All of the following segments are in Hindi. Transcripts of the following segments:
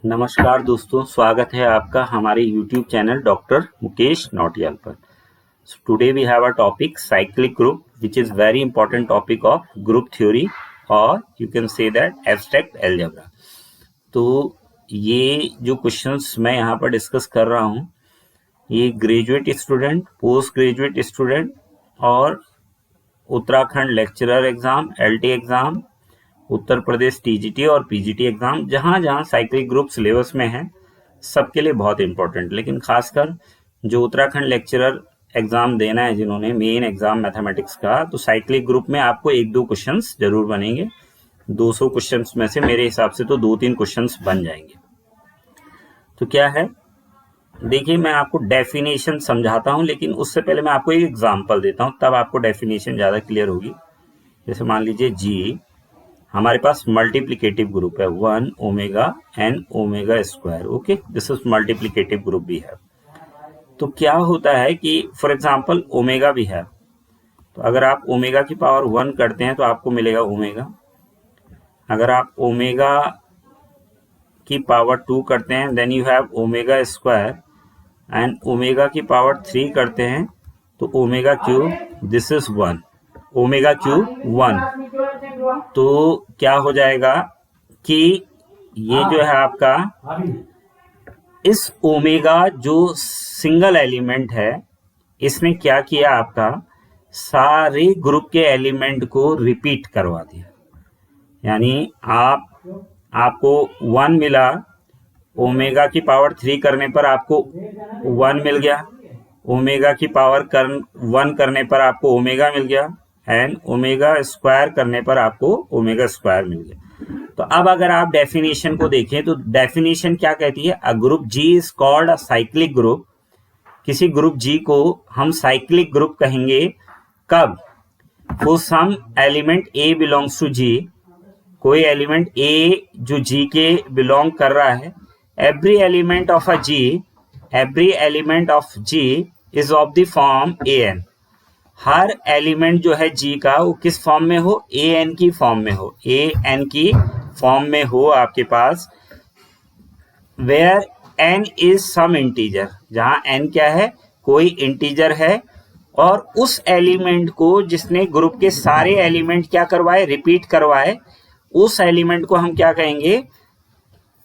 नमस्कार दोस्तों, स्वागत है आपका हमारे YouTube channel doctor Mukesh Nautiyal पर। Today we have a topic cyclic group which is very important topic of group theory और you can say that abstract algebra. तो ये जो क्वेश्चंस मैं यहाँ पर डिस्कस कर रहा हूँ, ये graduate student, post graduate student और Uttarakhand lecturer exam, LT exam, Uttar Pradesh TGT और PGT एग्जाम, जहां जहां साइक्लिक ग्रुप सिलेबस में है सबके लिए बहुत इंपॉर्टेंट। लेकिन खासकर जो उत्तराखंड लेक्चरर एग्जाम देना है जिन्होंने मेन एग्जाम मैथमेटिक्स का, तो साइक्लिक ग्रुप में आपको 1-2 क्वेश्चंस जरूर बनेंगे। 200 क्वेश्चंस में से मेरे हिसाब से तो 2-3 क्वेश्चंस बन जाएंगे। तो क्या है, देखिए मैं आपको डेफिनेशन समझाता हूं, लेकिन उससे पहले मैं आपको एक एग्जाम्पल देता हूं, तब आपको डेफिनेशन ज्यादा क्लियर होगी। जैसे मान लीजिए जी, हमारे पास मल्टीप्लिकेटिव ग्रुप है 1 omega and omega square. Okay, this is multiplicative group भी है। तो क्या होता है कि फॉर एग्जांपल ओमेगा भी है, तो अगर आप ओमेगा की पावर 1 करते हैं तो आपको मिलेगा ओमेगा। अगर आप ओमेगा की पावर 2 करते हैं then you have omega square, and omega की पावर 3 करते हैं तो omega cube, this is 1, omega cube 1। तो क्या हो जाएगा कि ये जो है आपका, इस ओमेगा जो सिंगल एलिमेंट है, इसने क्या किया, आपका सारे ग्रुप के एलिमेंट को रिपीट करवा दिया। यानी आपको 1 मिला, ओमेगा की पावर 3 करने पर आपको 1 मिल गया, ओमेगा की पावर 1 करने पर आपको ओमेगा मिल गया, एंड ओमेगा स्क्वायर करने पर आपको ओमेगा स्क्वायर मिल गया। तो अब अगर आप डेफिनेशन को देखें तो डेफिनेशन क्या कहती है, a group G is called a cyclic group. किसी ग्रुप जी को हम साइक्लिक ग्रुप कहेंगे कब, for some element a belongs to G, कोई एलिमेंट ए जो जी के बिलोंग कर रहा है, every element of a G, every element of G is of the form a n. हर एलिमेंट जो है जी का वो किस फॉर्म में हो, ए एन की फॉर्म में हो, ए एन की फॉर्म में हो आपके पास, where n is some integer, जहां एन क्या है, कोई इंटीजर है, और उस एलिमेंट को जिसने ग्रुप के सारे एलिमेंट क्या करवाए, रिपीट करवाए, उस एलिमेंट को हम क्या कहेंगे,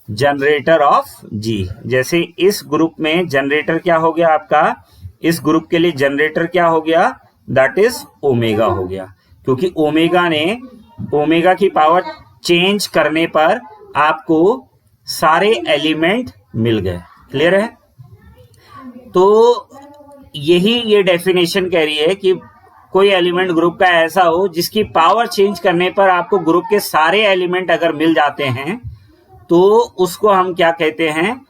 जनरेटर ऑफ जी। जैसे इस ग्रुप में जनरेटर क्या हो गया आपका, इस ग्रुप के लिए जनरेटर क्या हो गया, दैट इज ओमेगा हो गया, क्योंकि ओमेगा ने ओमेगा की पावर चेंज करने पर आपको सारे एलिमेंट मिल गए। क्लियर है? तो यही ये डेफिनेशन कह रही है कि कोई एलिमेंट ग्रुप का ऐसा हो जिसकी पावर चेंज करने पर आपको ग्रुप के सारे एलिमेंट अगर मिल जाते हैं तो उसको हम क्या कहते हैं,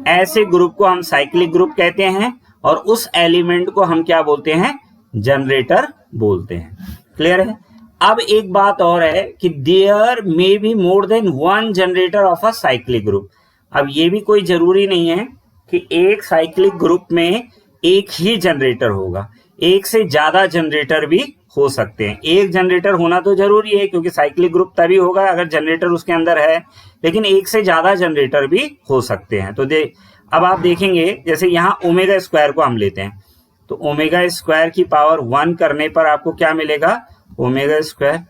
ऐसे ग्रुप को हम साइक्लिक ग्रुप कहते हैं, और उस एलिमेंट को हम क्या बोलते हैं, जनरेटर बोलते हैं। क्लियर है? अब एक बात और है कि there may be more than one generator of a cyclic group. अब ये भी कोई जरूरी नहीं है कि एक साइक्लिक ग्रुप में एक ही जनरेटर होगा, एक से ज्यादा जनरेटर भी हो सकते हैं। एक जनरेटर होना तो जरूरी है क्योंकि साइक्लिक ग्रुप तभी होगा अगर जनरेटर उसके अंदर है, लेकिन एक से ज्यादा जनरेटर भी हो सकते हैं। तो अब आप देखेंगे, जैसे यहां ओमेगा स्क्वायर को हम लेते हैं, तो ओमेगा स्क्वायर की पावर 1 करने पर आपको क्या मिलेगा, ओमेगा स्क्वायर।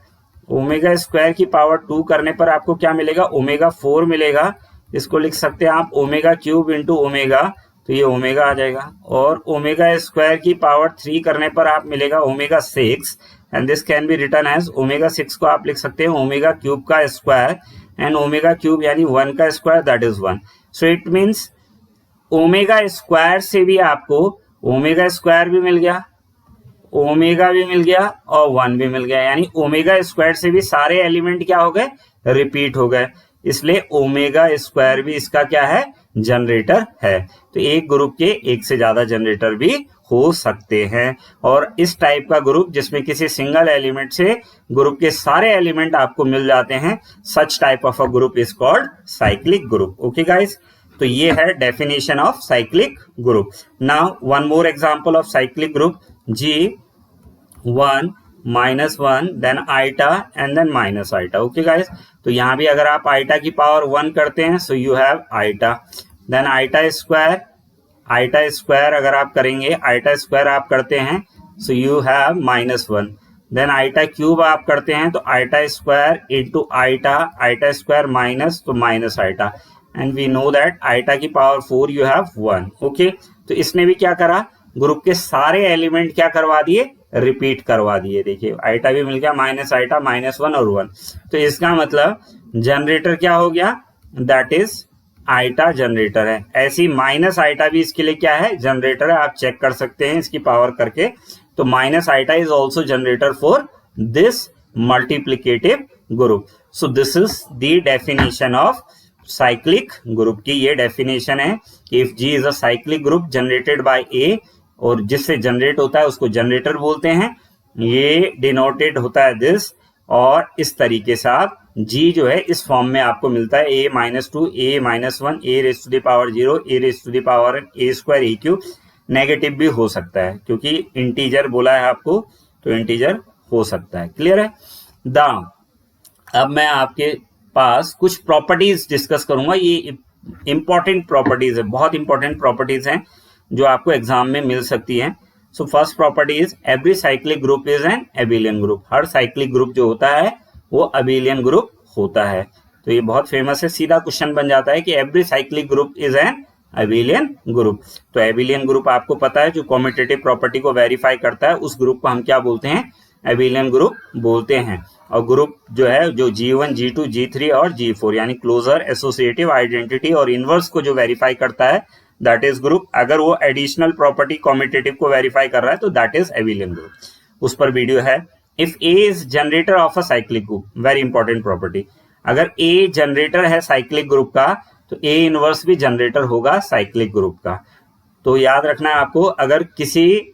ओमेगा स्क्वायर की पावर 2 करने पर आपको क्या मिलेगा, ओमेगा 4 मिलेगा। इसको लिख सकते हैं आप ओमेगा क्यूब इंटू ओमेगा, तो ये ओमेगा आ जाएगा। और ओमेगा स्क्वायर की पावर 3 करने पर आप मिलेगा omega 6, and this can be written as omega 6 को आप लिख सकते हैं ओमेगा क्यूब का स्क्वायर, एंड ओमेगा क्यूब यानी 1 का square, that is 1। So it means omega square से भी आपको ओमेगा स्क्वायर भी मिल गया, ओमेगा भी मिल गया, और 1 भी मिल गया, यानी ओमेगा स्क्वायर से भी सारे एलिमेंट क्या हो गए, रिपीट हो गए। इसलिए ओमेगा स्क्वायर भी इसका क्या है, जनरेटर है। तो एक ग्रुप के एक से ज्यादा जनरेटर भी हो सकते हैं, और इस टाइप का ग्रुप जिसमें किसी सिंगल एलिमेंट से ग्रुप के सारे एलिमेंट आपको मिल जाते हैं, such type of a group is called cyclic group. Okay guys, तो ये है definition of cyclic group. Now one more example of cyclic group, G1 -1 then iota and then minus iota. Okay guys, तो यहाँ भी अगर आप आइटा की पावर 1 करते हैं so you have iota, then iota square अगर आप करेंगे, आइटा स्क्वायर आप करते हैं so you have -1, then iota cube आप करते हैं तो iota square into iota square minus तो minus iota, and we know that iota की पावर 4 यू हैव 1। ओके, तो इसने भी क्या करा, ग्रुप के सारे एलिमेंट क्या करवा दिए, रिपीट करवा दिए। देखिए आइटा भी मिल गया, माइनस आइटा, -1 और 1, तो इसका मतलब जनरेटर क्या हो गया, दैट इज आइटा जनरेटर है। ऐसी माइनस आइटा भी इसके लिए क्या है, जनरेटर है। आप चेक कर सकते हैं इसकी पावर करके, तो minus iota is also generator for this multiplicative group. So this is the definition of cyclic group की। ये डेफिनेशन है कि if G is a cyclic group generated by a, और जिससे जनरेट होता है उसको जनरेटर बोलते हैं, ये डिनोटेड होता है दिस, और इस तरीके से आप जी जो है इस फॉर्म में आपको मिलता है a-2 a-1 a raise to the power 0 a raise to the power a square e cube. Negative भी हो सकता है क्योंकि इंटीजर बोला है आपको, तो इंटीजर हो सकता है। क्लियर है। अब मैं आपके पास कुछ प्रॉपर्टीज डिस्कस करूंगा। ये इंपॉर्टेंट प्रॉपर्टीज है, बहुत इंपॉर्टेंट प्रॉपर्टीज हैं जो आपको एग्जाम में मिल सकती हैं। So first property is every cyclic group is an abelian group. Her cyclic group जो होता है वो अबिलियन ग्रुप होता है। तो ये बहुत फेमस है, सीधा क्वेश्चन बन जाता है कि every cyclic group is an abelian group. तो एबिलियन ग्रुप आपको पता है, जो कॉम्यूटेटिव प्रॉपर्टी को वेरीफाई करता है उस ग्रुप को हम क्या बोलते हैं, एबिलियन ग्रुप बोलते हैं। और ग्रुप जो है जो G1, G2, G3 और G4 यानी क्लोजर, एसोसिएटिव, आइडेंटिटी और इनवर्स को जो वेरीफाई करता है दैट इज ग्रुप। अगर वो एडिशनल प्रॉपर्टी कॉम्यूटेटिव को वेरीफाई कर रहा है तो दैट इज एबिलियन ग्रुप। उस पर वीडियो है। If A is generator of a cyclic group, very important property, अगर ए जनरेटर है साइक्लिक ग्रुप का तो ए इनवर्स भी जनरेटर होगा साइक्लिक ग्रुप का। तो याद रखना है आपको, अगर किसी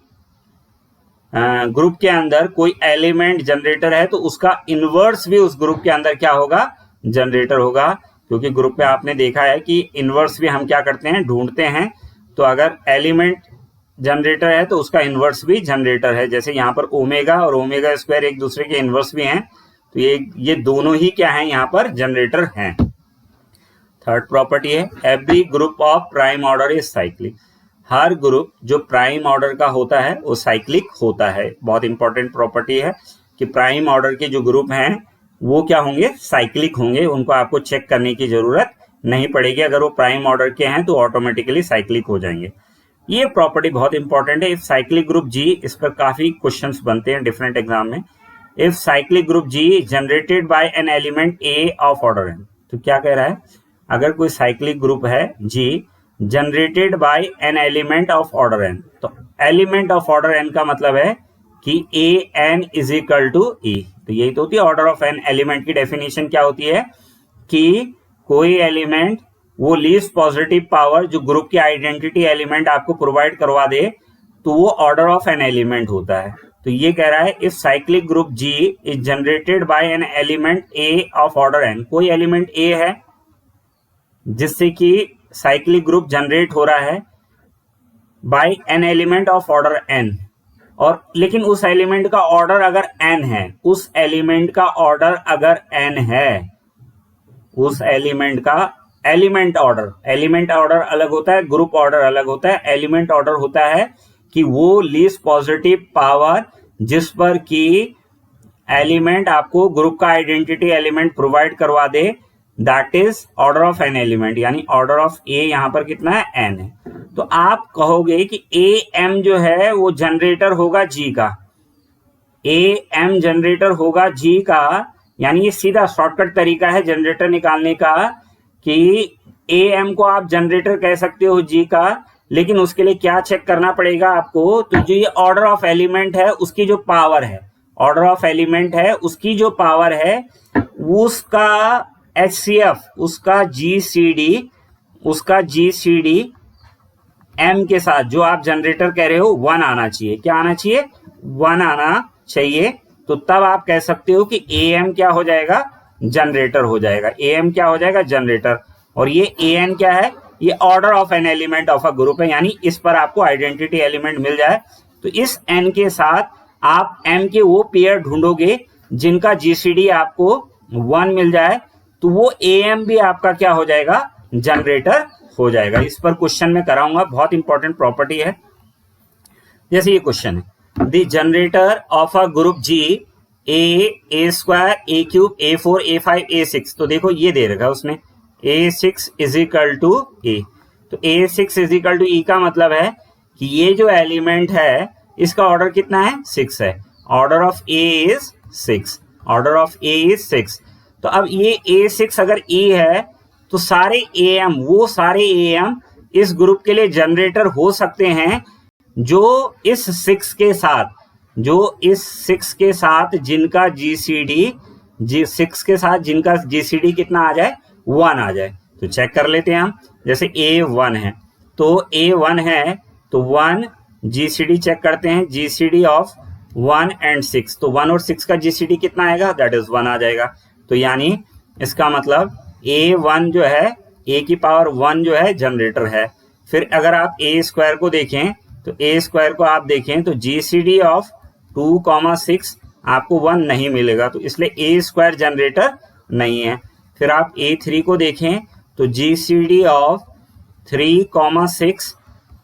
ग्रुप के अंदर कोई एलिमेंट जनरेटर है तो उसका इनवर्स भी उस ग्रुप के अंदर क्या होगा, जनरेटर होगा। क्योंकि ग्रुप में आपने देखा है कि इनवर्स भी हम क्या करते हैं, ढूंढते हैं। तो अगर एलिमेंट जनरेटर है तो उसका इनवर्स भी जनरेटर है। जैसे यहाँ पर ओमेगा और ओमेगा स्क्वायर एक दूसरे के इनवर्स भी हैं, तो ये दोनों ही क्या हैं, यहाँ पर जनरेटर हैं। थर्ड प्रॉपर्टी है every group of prime order is cyclic. Her group जो प्राइम ऑर्डर का होता है वो साइक्लिक होता है। बहुत इंपॉर्टेंट प्रॉपर्टी है कि प्राइम ऑर्डर के जो ग्रुप हैं वो क्या होंगे, साइक्लिक होंगे। उनको आपको चेक करने की जरूरत नहीं पड़ेगी, अगर वो प्राइम ऑर्डर के हैं तो ऑटोमेटिकली साइक्लिक हो जाएंगे। ये प्रॉपर्टी बहुत इंपॉर्टेंट है। इफ साइक्लिक ग्रुप जी, इस पर काफी क्वेश्चंस बनते हैं डिफरेंट एग्जाम में। If cyclic group G generated by an element a of order n, तो क्या कह रहा है, अगर कोई साइक्लिक ग्रुप है G generated by an element of order n, तो एलिमेंट ऑफ ऑर्डर एन का मतलब है कि a n is equal to e. तो यही तो होती है ऑर्डर ऑफ एन एलिमेंट की डेफिनेशन। क्या होती है कि कोई एलिमेंट वो लीस्ट पॉजिटिव पावर जो ग्रुप की आइडेंटिटी एलिमेंट आपको प्रोवाइड करवा दे तो वो ऑर्डर ऑफ एन एलिमेंट होता है। तो ये कह रहा है if cyclic group G is generated by an element a of order n, कोई एलिमेंट ए है जिससे कि साइक्लिक ग्रुप जनरेट हो रहा है by an element of order n, और लेकिन उस एलिमेंट का ऑर्डर अगर एन है, उस एलिमेंट का ऑर्डर अगर एन है, उस एलिमेंट का एलिमेंट ऑर्डर अलग होता है, ग्रुप ऑर्डर अलग होता है। एलिमेंट ऑर्डर होता है कि वो लीस्ट पॉजिटिव पावर जिस पर कि एलिमेंट आपको ग्रुप का आइडेंटिटी एलिमेंट प्रोवाइड करवा दे, that is order of an element. यानी ऑर्डर ऑफ ए यहां पर कितना है, एन है। तो आप कहोगे कि ए एम जो है वो जनरेटर होगा जी का, ए एम जनरेटर होगा जी का, यानी ये सीधा शॉर्टकट तरीका है जनरेटर निकालने का कि ए एम को आप जनरेटर कह सकते हो जी का। लेकिन उसके लिए क्या चेक करना पड़ेगा आपको, तो जो ये ऑर्डर ऑफ एलिमेंट है उसकी जो पावर है, ऑर्डर ऑफ एलिमेंट है उसकी जो पावर है उसका HCF, उसका GCD एम के साथ जो आप जनरेटर कह रहे हो 1 आना चाहिए। क्या आना चाहिए, 1 आना चाहिए। तो तब आप कह सकते हो कि AM क्या हो जाएगा, जनरेटर हो जाएगा। AM क्या हो जाएगा, जनरेटर। और ये AN क्या है, ये order of an element of a group है। यानी इस पर आपको आइडेंटिटी एलिमेंट मिल जाए तो इस N के साथ आप M के वो पेयर ढूंढोगे जिनका GCD आपको 1 मिल जाए, तो वो AM भी आपका क्या हो जाएगा, जनरेटर हो जाएगा। इस पर क्वेश्चन में कराऊंगा, बहुत इंपॉर्टेंट प्रॉपर्टी है। जैसे ये क्वेश्चन है, the generator of a group G A square A cube A4 A5 A6, तो देखो ये दे रखा है उसने A6 is equal to A, तो A6 is equal to E का मतलब है कि ये जो एलिमेंट है इसका ऑर्डर कितना है, 6 है। Order of A is 6, order of A is 6। तो अब ये A6 अगर E है तो सारे AM, वो सारे AM इस ग्रुप के लिए जनरेटर हो सकते हैं जो इस 6 के साथ जिनका GCD कितना आ जाए, 1 आ जाए। तो चेक कर लेते हैं हम। जैसे A1 है तो A1 है तो 1 GCD चेक करते हैं, GCD ऑफ 1 एंड 6, तो 1 और 6 का GCD कितना आएगा, दैट इज 1 आ जाएगा। तो यानी इसका मतलब A1 जो है, A की पावर 1 जो है जनरेटर है। फिर अगर आप A स्क्वायर को देखें तो A स्क्वायर को आप देखें तो GCD ऑफ 2,6 आपको 1 नहीं मिलेगा, तो इसलिए A स्क्वायर जनरेटर नहीं है। फिर आप A3 को देखें तो GCD of 3,6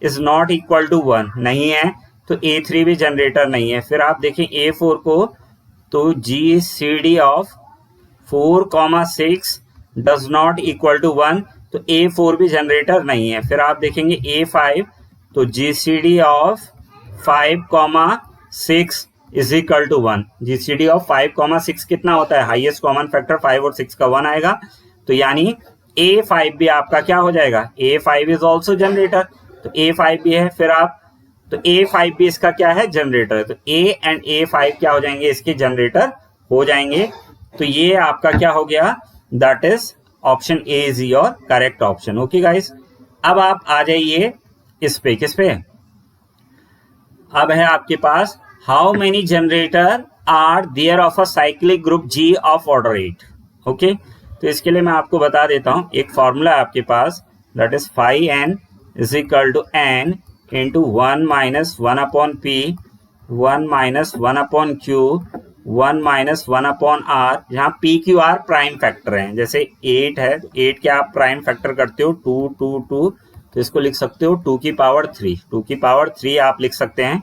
is not equal to 1 नहीं है, तो A3 भी जनरेटर नहीं है। फिर आप देखें A4 को तो GCD of 4,6 does not equal to 1, तो A4 भी जनरेटर नहीं है। फिर आप देखेंगे A5 तो GCD of 5,6 is equal to 1, GCD of 5,6 कितना होता है, हाईएस्ट कॉमन फैक्टर 5 और 6 का 1 आएगा, तो यानी A5 भी आपका क्या हो जाएगा, A5 इज ऑल्सो जनरेटर, तो A5 भी है। फिर आप तो A5 भी इसका क्या है, जनरेटर, तो A एंड A5 क्या हो जाएंगे, इसके जनरेटर हो जाएंगे। तो ये आपका क्या हो गया, that is option a is your correct option. Okay guys, अब आप आ जाइए इस पे, किस पे, अब है आपके पास how many generator are there of a cyclic group G of order 8। Okay, तो इसके लिए मैं आपको बता देता हूं, एक फॉर्मूला है आपके पास, that is 5n is equal to n into 1 minus 1 upon P, 1 minus 1 upon Q, 1 minus 1 upon R, जहां P Q R prime factor हैं। जैसे 8 है तो 8 के आप प्राइम फैक्टर करते हो 2 2 2, तो इसको लिख सकते हो 2 की पावर 3, 2 की पावर 3 आप लिख सकते हैं।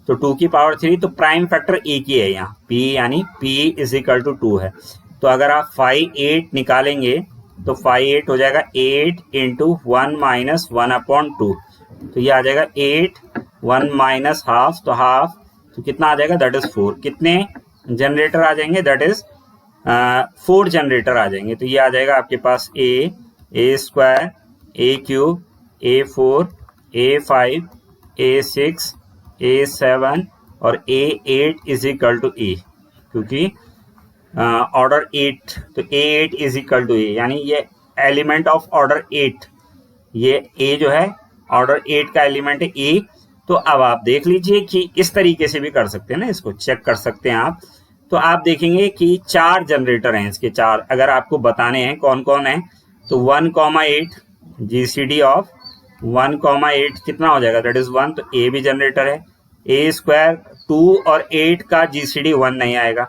तो 2 की पावर 3, तो प्राइम फैक्टर एक ही है यहाँ, P यानी P इज इक्वल टू 2 है। तो अगर आप 5 8 निकालेंगे तो 5 8 हो जाएगा 8 इंटू 1 माइनस 1 अपॉन 2, तो ये आ जाएगा 8, 1 माइनस हाफ, तो हाफ, तो कितना आ जाएगा, दैट इज 4। कितने जनरेटर आ जाएंगे, दैट इज 4 जनरेटर आ जाएंगे। तो ये आ जाएगा आपके पास A square, A cube, A4, A5, A6, A7 और A8 is equal to E, क्योंकि ऑर्डर 8, तो A8 is equal to E, यानी ये एलिमेंट ऑफ ऑर्डर 8, ये A जो है ऑर्डर 8 का एलिमेंट है E। तो अब आप देख लीजिए कि इस तरीके से भी कर सकते हैं ना, इसको चेक कर सकते हैं आप। तो आप देखेंगे कि 4 जनरेटर हैं इसके, 4 अगर आपको बताने हैं कौन कौन है, तो 1,8 GCD ऑफ 1,8 कितना हो जाएगा, दैट इज 1, तो A भी जनरेटर है। A स्क्वायर 2 और 8 का GCD 1 नहीं आएगा,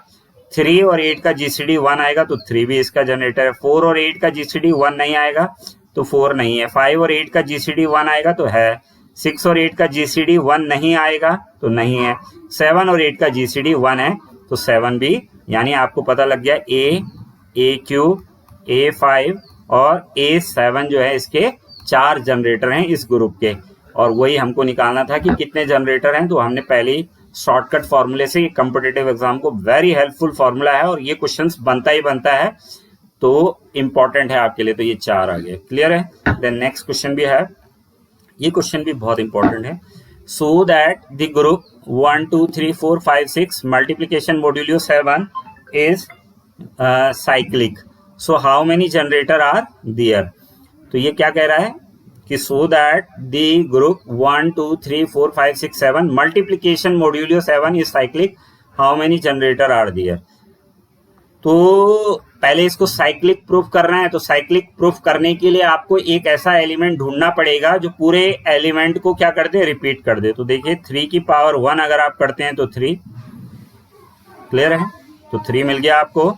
3 और 8 का GCD 1 आएगा, तो 3 भी इसका जनरेटर है। 4 और 8 का GCD 1 नहीं आएगा, तो 4 नहीं है। 5 और 8 का GCD 1 आएगा, तो है। 6 और 8 का GCD 1 नहीं आएगा, तो नहीं है। 7 और 8 का GCD 1 है, तो 7 भी, यानी आपको पता लग गया A क्यूब, A5 और A7 जो है इसके 4 जनरेटर हैं इस ग्रुप के। और वही हमको निकालना था कि कितने जनरेटर हैं, तो हमने पहले ही शॉर्टकट फॉर्मूले से, कॉम्पिटिटिव एग्जाम को वेरी हेल्पफुल फॉर्मूला है और ये क्वेश्चंस बनता ही बनता है, तो इंपॉर्टेंट है आपके लिए। तो ये 4 आ गए, क्लियर है। देन नेक्स्ट क्वेश्चन भी है, ये क्वेश्चन भी बहुत इंपॉर्टेंट है। So that the group 1 2 3 4 5 6 multiplication modulo 7 is cyclic, so how many generator are there. तो ये क्या कह रहा है कि so that the group 1 2 3 4 5 6 7 multiplication modulo 7 is cyclic, how many generator are there. तो पहले इसको साइक्लिक प्रूफ करना है, तो साइक्लिक प्रूफ करने के लिए आपको एक ऐसा एलिमेंट ढूंढना पड़ेगा जो पूरे एलिमेंट को क्या कर दे, रिपीट कर दे। तो देखिए 3 की पावर 1 अगर आप करते हैं तो 3, क्लियर है, तो 3 मिल गया आपको।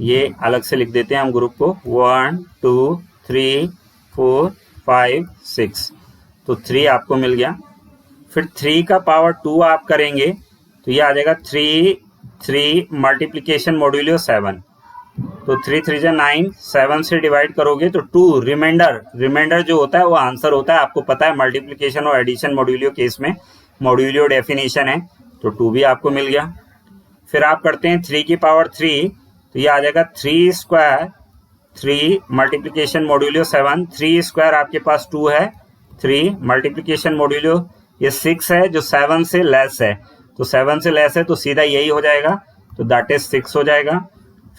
ये अलग से लिख देते हैं हम ग्रुप को, 1 2 3 4 5 6, तो 3 आपको मिल गया। फिर 3 का पावर 2 आप करेंगे तो ये आ जाएगा 3 मल्टीप्लीकेशन मॉड्यूलो 7, तो 3 3 जा 9, 7 से डिवाइड करोगे तो 2 रिमाइंडर जो होता है वो आंसर होता है, आपको पता है मल्टीप्लीकेशन और एडिशन मॉड्यूलो केस में मॉड्यूलो डेफिनेशन है, तो 2 भी आपको मिल गया। फिर आप करते हैं 3 की पावर 3, तो ये आ जाएगा 3 स्क्वायर, 3 मल्टीप्लीकेशन मॉड्यूलो 7, 3 स्क्वायर आपके पास 2 है, 3 मल्टीप्लीकेशन मॉड्यूलो ये 6 है जो 7 से लेस है, तो 7 से लेस है तो सीधा यही हो जाएगा, तो दैट इज 6 हो जाएगा।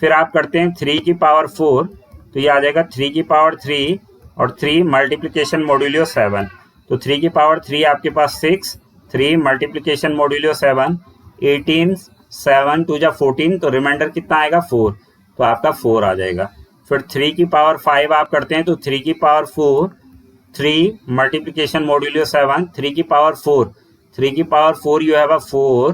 फिर आप करते हैं 3 की पावर 4, तो ये आ जाएगा 3 की पावर 3 और 3 मल्टीप्लीकेशन मॉड्यूलो 7, तो 3 की पावर 3 आपके पास 6, 3 मल्टीप्लीकेशन मॉड्यूलो 7, 18, 7 2 जा 14, तो रिमाइंडर कितना आएगा 4, तो आपका 4 आ जाएगा। फिर 3 की पावर 5 आप करते हैं तो 3 की पावर 4, 3 मल्टीप्लीकेशन मॉड्यूलो 7, 3 की पावर 4, 3 की power 4 you have a 4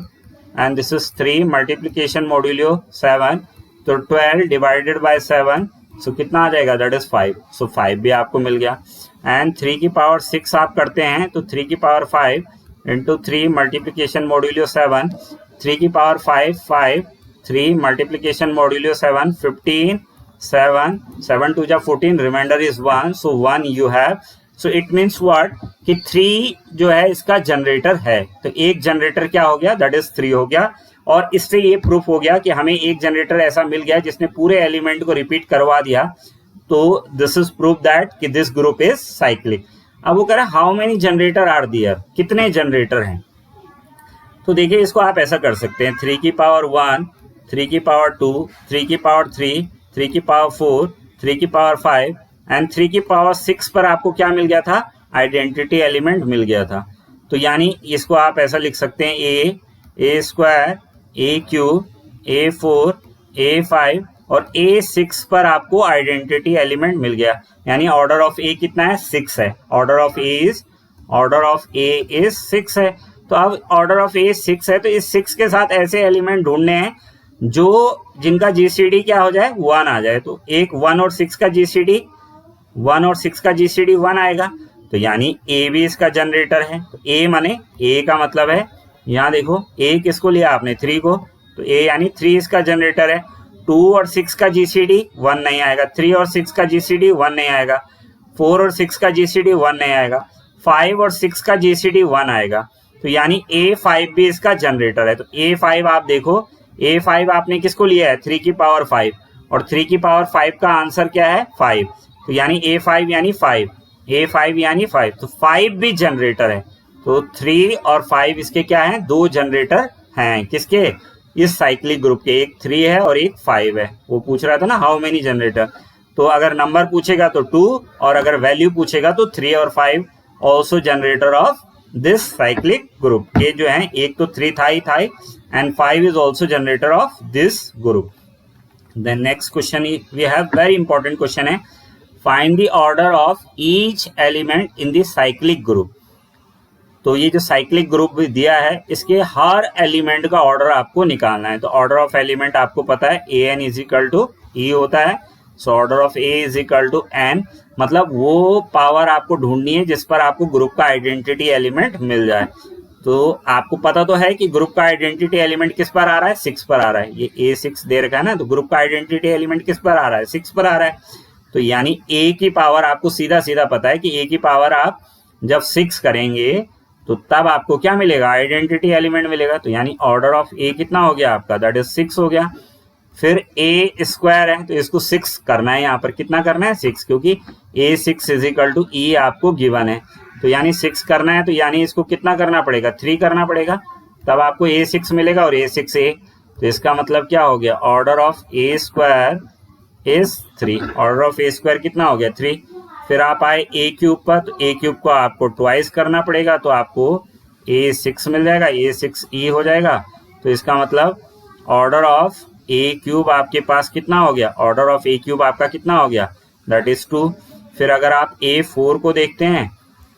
and this is 3 multiplication modulo 7, तो 12 डिवाइडेड बाय 7, सो कितना आ जाएगा, दैट इज 5, सो 5 भी आपको मिल गया। एंड 3 की पावर 6 आप करते हैं तो 3 की पावर 5 इंटू 3 मल्टीप्लीकेशन मॉड्यूलो 7, 3 की पावर 5 5, 3 मल्टीप्लीकेशन मॉड्यूलो 7, 15, 7 7 2 जा 14, remainder is 1, so 1 you have, so it means what कि 3 जो है इसका जनरेटर है, तो एक जनरेटर क्या हो गया, दैट इज 3 हो गया। और इससे ये प्रूफ हो गया कि हमें एक जनरेटर ऐसा मिल गया जिसने पूरे एलिमेंट को रिपीट करवा दिया, तो दिस इज प्रूफ दैट कि दिस ग्रुप इज साइक्लिक। अब वो कह रहा है how many generator are there, कितने जनरेटर हैं, तो देखिए इसको आप ऐसा कर सकते हैं 3 की पावर 1, 3 की पावर 2, 3 की पावर 3, 3 की पावर 4, 3 की पावर 5 एंड 3 की पावर 6 पर आपको क्या मिल गया था, आइडेंटिटी एलिमेंट मिल गया था। तो यानी इसको आप ऐसा लिख सकते हैं ए स्क्वायर, ए क्यूब, A4, A5 और A6 पर आपको आइडेंटिटी एलिमेंट मिल गया, यानी ऑर्डर ऑफ ए कितना है, 6 है, ऑर्डर ऑफ ए इज 6 है। तो अब ऑर्डर ऑफ ए 6 है, तो इस 6 के साथ ऐसे एलिमेंट ढूंढने हैं जो जिनका जीसीडी क्या हो जाए, 1 आ जाए, तो एक 1 और 6 का जीसीडी 1 आएगा, तो यानी ए भी इसका जनरेटर है। तो ए माने ए का मतलब है, यहाँ देखो ए किसको लिया आपने, 3 को, तो ए यानी 3 इसका जनरेटर है। 2 और 6 का जीसीडी 1 नहीं आएगा, 3 और 6 का जीसीडी 1 नहीं आएगा, 4 और 6 का जीसीडी 1 नहीं आएगा, 5 और 6 का जीसीडी 1 आएगा, तो यानी A5 भी इसका जनरेटर है। तो A5 आप देखो, A5 आपने किसको लिया है, 3 की पावर 5, और 3 की पावर 5 का आंसर क्या है, 5, तो यानी A5 यानी 5, A5 यानी 5, तो 5 भी जनरेटर है। तो 3 और 5 इसके क्या हैं, 2 जनरेटर हैं, किसके, इस साइक्लिक ग्रुप के, एक 3 है और एक 5 है। वो पूछ रहा था ना हाउ मेनी जनरेटर, तो अगर नंबर पूछेगा तो 2 और अगर वैल्यू पूछेगा तो 3 और 5 also generator of this cyclic group के जो है, एक तो 3 था ही and 5 is also generator of this group. Then next question we have very important question है, find the order of each element in the cyclic group. तो ये जो साइक्लिक ग्रुप भी दिया है, इसके हर एलिमेंट का ऑर्डर आपको निकालना है। तो ऑर्डर ऑफ एलिमेंट आपको पता है AN is equal to E होता है, so order of A is equal to N, मतलब वो पावर आपको ढूंढनी है जिस पर आपको ग्रुप का आइडेंटिटी एलिमेंट मिल जाए। तो आपको पता तो है कि ग्रुप का आइडेंटिटी एलिमेंट किस पर आ रहा है, 6 पर आ रहा है, ये A6 दे रखा है ना, तो ग्रुप का आइडेंटिटी एलिमेंट किस पर आ रहा है, 6 पर आ रहा है। तो यानी A की पावर आपको सीधा सीधा पता है कि A की पावर आप जब 6 करेंगे तो तब आपको क्या मिलेगा, आइडेंटिटी एलिमेंट मिलेगा। तो यानी ऑर्डर ऑफ ए कितना हो गया आपका, दैट इज 6 हो गया। फिर ए स्क्वायर है तो इसको 6 करना है, यहाँ पर कितना करना है, 6, क्योंकि A6 is equal to E आपको गिवन है, तो यानी 6 करना है, तो यानी इसको कितना करना पड़ेगा, 3 करना पड़ेगा, तब आपको A6 मिलेगा और A6A, तो इसका मतलब क्या हो गया, order of A square is 3, order of A square कितना हो गया, 3। फिर आप आए ए क्यूब पर, तो ए क्यूब को आपको ट्वाइस करना पड़ेगा, तो आपको A6 मिल जाएगा, A6E हो जाएगा। तो इसका मतलब ऑर्डर ऑफ ए क्यूब आपके पास कितना हो गया, ऑर्डर ऑफ ए क्यूब आपका कितना हो गया, दैट इज 2। फिर अगर आप A4 को देखते हैं,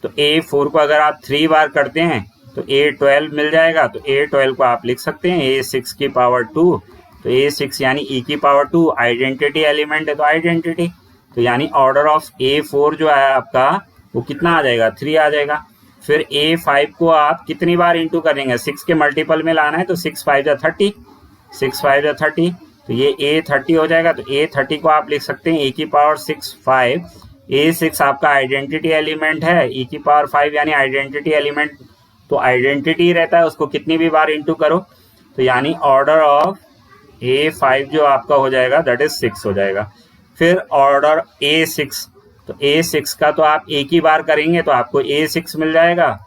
तो A4 को अगर आप 3 बार करते हैं तो A12 मिल जाएगा, तो A12 को आप लिख सकते हैं A6 की पावर 2 तो A6 यानी e की पावर 2 आइडेंटिटी एलिमेंट है तो आइडेंटिटी, तो यानी ऑर्डर ऑफ A4 जो है आपका वो कितना आ जाएगा, 3 आ जाएगा। फिर A5 को आप कितनी बार इंटू करेंगे, 6 के मल्टीपल में लाना है तो 6 5 जा 30, 6 5 जा 30, तो ये A30 हो जाएगा। तो A30 को आप लिख सकते हैं e की पावर 6 5, A6 आपका आइडेंटिटी एलिमेंट है, e की पावर 5 यानी आइडेंटिटी एलिमेंट, तो आइडेंटिटी रहता है उसको कितनी भी बार इंटू करो, तो यानी ऑर्डर ऑफ A5 जो आपका हो जाएगा दैट इज 6 हो जाएगा। फिर ऑर्डर A6, तो A6 का तो आप एक ही बार करेंगे तो आपको A6 मिल जाएगा।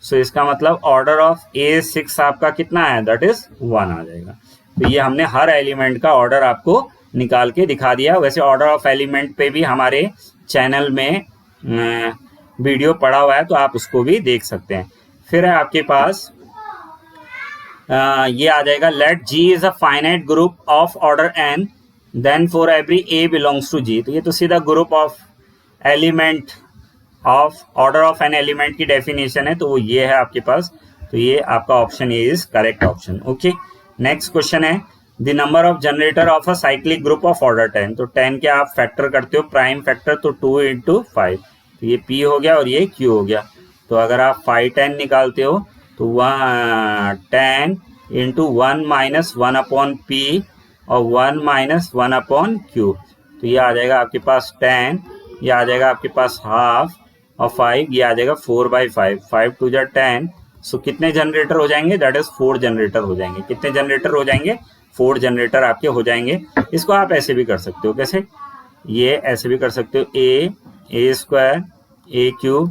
सो इसका मतलब ऑर्डर ऑफ A6 आपका कितना है, दैट इज 1 आ जाएगा। तो ये हमने हर एलिमेंट का ऑर्डर आपको निकाल के दिखा दिया। वैसे ऑर्डर ऑफ एलिमेंट पे भी हमारे चैनल में वीडियो पड़ा हुआ है तो आप उसको भी देख सकते हैं। फिर है आपके पास ये आ जाएगा, let G is a finite group of order n, then for every A belongs to G। तो ये तो सीधा group of element of order of an element की डेफिनेशन है, तो वो ये है आपके पास। तो ये आपका option a is correct option. Okay, next question है, the number of generator of a cyclic group of order 10। तो 10 के आप फैक्टर करते हो प्राइम फैक्टर, तो 2 इंटू 5, तो ये P हो गया और ये Q हो गया। तो अगर आप 5 10 निकालते हो तो 10 इंटू 1 माइनस 1 अपॉन P और 1 माइनस 1 अपॉन Q, तो ये आ जाएगा आपके पास 10, ये आ जाएगा आपके पास हाफ और 5 ये आ जाएगा 4/5, 5 2 जा 10। सो कितने जनरेटर हो जाएंगे, दैट इज 4 जनरेटर हो जाएंगे। कितने जनरेटर हो जाएंगे, 4 जनरेटर आपके हो जाएंगे। इसको आप ऐसे भी कर सकते हो, कैसे, ये ऐसे भी कर सकते हो, A square AQ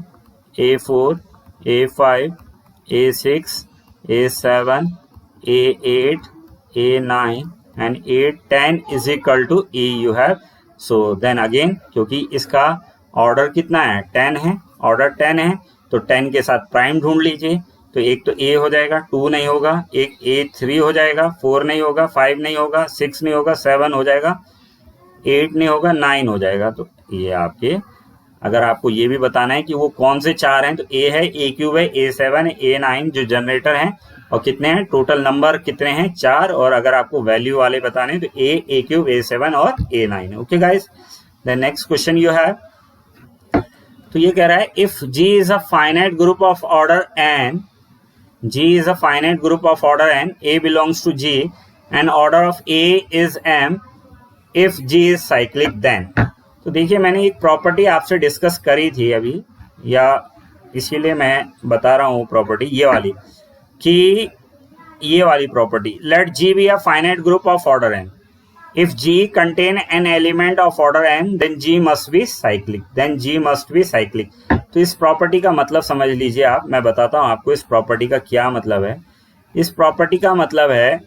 A4 A5 A6 A7 A8 A9 and A10 is equal to E you have। So then again क्योंकि इसका ऑर्डर कितना है, 10 है, ऑर्डर 10 है, तो 10 के साथ प्राइम ढूंढ लीजिए। तो एक तो A हो जाएगा, 2 नहीं होगा, एक A3 हो जाएगा, 4 नहीं होगा, 5 नहीं होगा, 6 नहीं होगा, 7 हो जाएगा, 8 नहीं होगा, 9 हो जाएगा। तो ये आपके, अगर आपको ये भी बताना है कि वो कौन से 4 हैं, तो A है, A3 है, A7 है, A9 जो जनरेटर हैं, और कितने हैं टोटल नंबर कितने हैं, 4। और अगर आपको वैल्यू वाले बताने हैं तो A3 A7 और A9 है। Okay guys, the next question you have, तो ये कह रहा है if G is a finite group of order n, G is a finite group of order n, A belongs to G and order of A is m, if G is cyclic then। तो देखिए मैंने एक प्रॉपर्टी आपसे डिस्कस करी थी अभी, या इसीलिए मैं बता रहा हूँ प्रॉपर्टी ये वाली, कि ये वाली property, let G be a finite group of order n, if G contain an element of order n then G must be cyclic, then G must be cyclic। तो इस प्रॉपर्टी का मतलब समझ लीजिए आप, मैं बताता हूँ आपको इस प्रॉपर्टी का क्या मतलब है। इस प्रॉपर्टी का मतलब है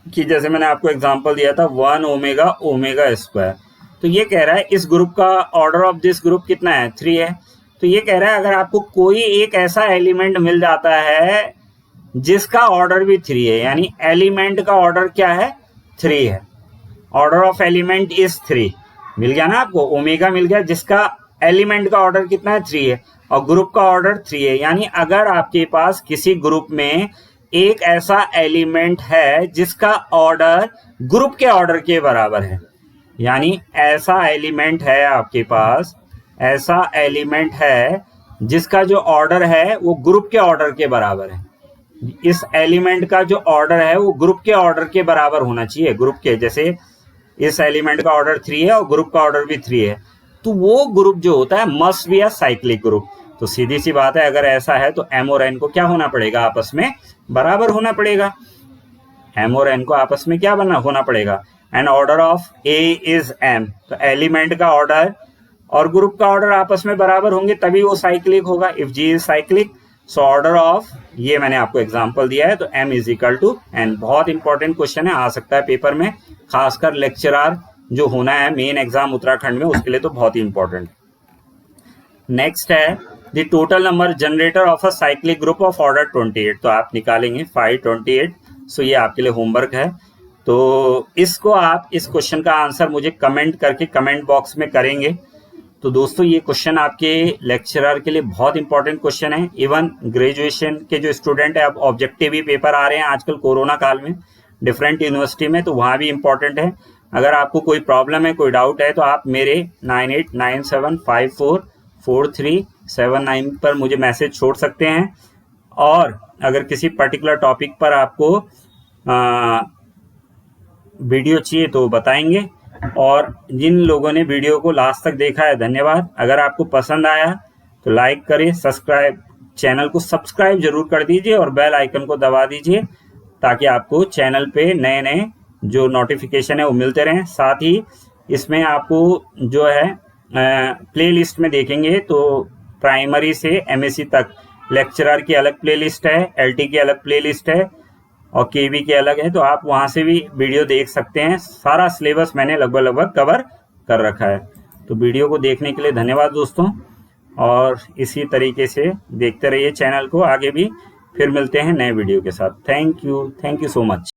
कि जैसे मैंने आपको एग्जांपल दिया था 1 ओमेगा ओमेगा स्क्वायर, तो ये कह रहा है इस ग्रुप का ऑर्डर ऑफ दिस ग्रुप कितना है, 3 है। तो ये कह रहा है अगर आपको कोई एक ऐसा एलिमेंट मिल जाता है जिसका ऑर्डर भी 3 है, यानी एलिमेंट का ऑर्डर क्या है, 3 है, ऑर्डर ऑफ एलिमेंट इज 3, मिल गया ना आपको, ओमेगा मिल गया, जिसका एलिमेंट का ऑर्डर कितना है, 3 है, और ग्रुप का ऑर्डर 3 है। यानी अगर आपके पास किसी ग्रुप में एक ऐसा एलिमेंट है जिसका ऑर्डर ग्रुप के ऑर्डर के बराबर है, यानी ऐसा एलिमेंट है आपके पास, ऐसा एलिमेंट है जिसका जो ऑर्डर है वो ग्रुप के ऑर्डर के बराबर है, इस एलिमेंट का जो ऑर्डर है वो ग्रुप के ऑर्डर के बराबर होना चाहिए, ग्रुप के, जैसे इस एलिमेंट का ऑर्डर 3 है और ग्रुप का ऑर्डर भी 3 है, तो वो ग्रुप जो होता है must be a cyclic group. तो सीधी सी बात है, अगर ऐसा है तो m और n को क्या होना पड़ेगा, आपस में बराबर होना पड़ेगा, m और n को आपस में क्या होना पड़ेगा, and order of a is m, तो एलिमेंट का ऑर्डर और ग्रुप का ऑर्डर आपस में बराबर होंगे तभी वो साइक्लिक होगा, if g is cyclic. So order of, ये मैंने आपको एग्जांपल दिया है, तो m is equal to n। बहुत इंपॉर्टेंट क्वेश्चन है, आ सकता है पेपर में, खासकर लेक्चरर जो होना है मेन एग्जाम उत्तराखंड में, उसके लिए तो बहुत ही इंपॉर्टेंट। नेक्स्ट है the total number generator of a cyclic group of order 28, तो आप निकालेंगे 528। सो ये आपके लिए होमवर्क है, तो इसको आप, इस क्वेश्चन का आंसर मुझे कमेंट करके कमेंट बॉक्स में करेंगे। तो दोस्तों ये क्वेश्चन आपके लेक्चरर के लिए बहुत इंपॉर्टेंट क्वेश्चन है, इवन ग्रेजुएशन के जो स्टूडेंट है, अब ऑब्जेक्टिव ही पेपर आ रहे हैं आजकल कोरोना काल में, डिफरेंट यूनिवर्सिटी में, तो वहाँ भी इम्पोर्टेंट है। अगर आपको कोई प्रॉब्लम है, कोई डाउट है, तो आप मेरे 9897544379 पर मुझे मैसेज छोड़ सकते हैं। और अगर किसी पर्टिकुलर टॉपिक पर आपको वीडियो चाहिए तो बताएंगे। और जिन लोगों ने वीडियो को लास्ट तक देखा है, धन्यवाद। अगर आपको पसंद आया तो लाइक करें, चैनल को सब्सक्राइब जरूर कर दीजिए और बेल आइकन को दबा दीजिए, ताकि आपको चैनल पे नए नए जो नोटिफिकेशन है वो मिलते रहें। साथ ही इसमें आपको जो है प्ले लिस्ट में देखेंगे तो प्राइमरी से एमएससी तक लेक्चरर की अलग प्ले लिस्ट है, एलटी की अलग प्ले लिस्ट है और केवी के अलग है, तो आप वहां से भी वीडियो देख सकते हैं। सारा सिलेबस मैंने लगभग कवर कर रखा है। तो वीडियो को देखने के लिए धन्यवाद दोस्तों, और इसी तरीके से देखते रहिए चैनल को आगे भी। फिर मिलते हैं नए वीडियो के साथ। Thank you so much.